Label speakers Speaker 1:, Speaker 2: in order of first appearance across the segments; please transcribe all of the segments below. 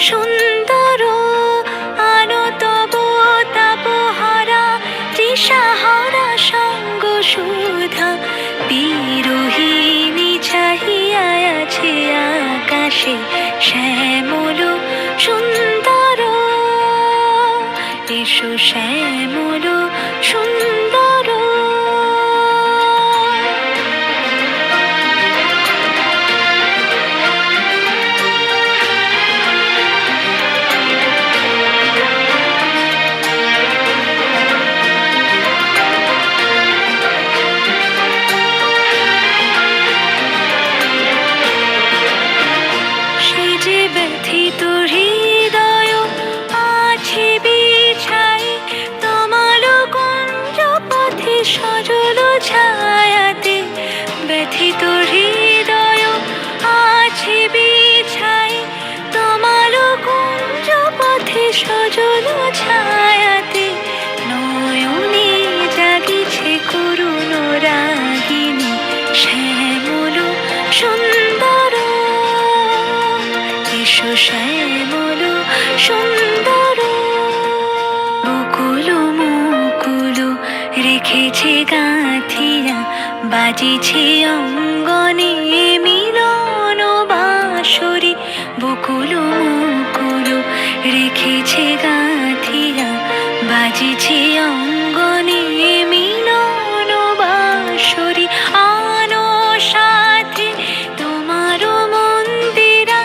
Speaker 1: সুন্দর আনো তব তাপহারা তৃষাহারা সঙ্গ সুধা বিরোহিণী চাহিয়া আছে আকাশে শ্যামল সুন্দর এসো শ্যামল সুন্দর। ব্যথিত হৃদয় আছে বিছাই তমাল কুঞ্জ পথে সজল ছায়াতে। ব্যথিত হৃদয় আছে বিছাই তমাল কুঞ্জ পথে সজল ছায়াতে। নয়নে জাগিছে করুণ রাগিনী শ্যামল সুন্দর এসো শ্যামল সুন্দর। বকুল মুকুল রেখেছে গাঁথিয়া বাজিছে অঙ্গনে মিলন বাঁশরি। বকুল মুকুল রেখেছে গাঁথিয়া বাজিছে অঙ্গনে মিলন বাঁশরি। আনো সাথে তোমার মন্দিরা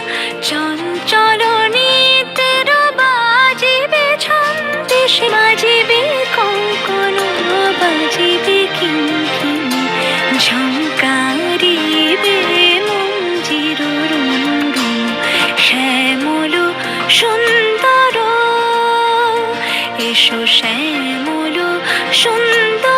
Speaker 1: চঞ্চল নিতের বাজিবে ছন্দেশ বাজিবে কঙ্কন বাজিবে কিঙ্কিণী ঝঙ্কারিবে মঞ্জির রুনরুন। শ্যামল সুন্দর এসো শ্যামল সুন্দর।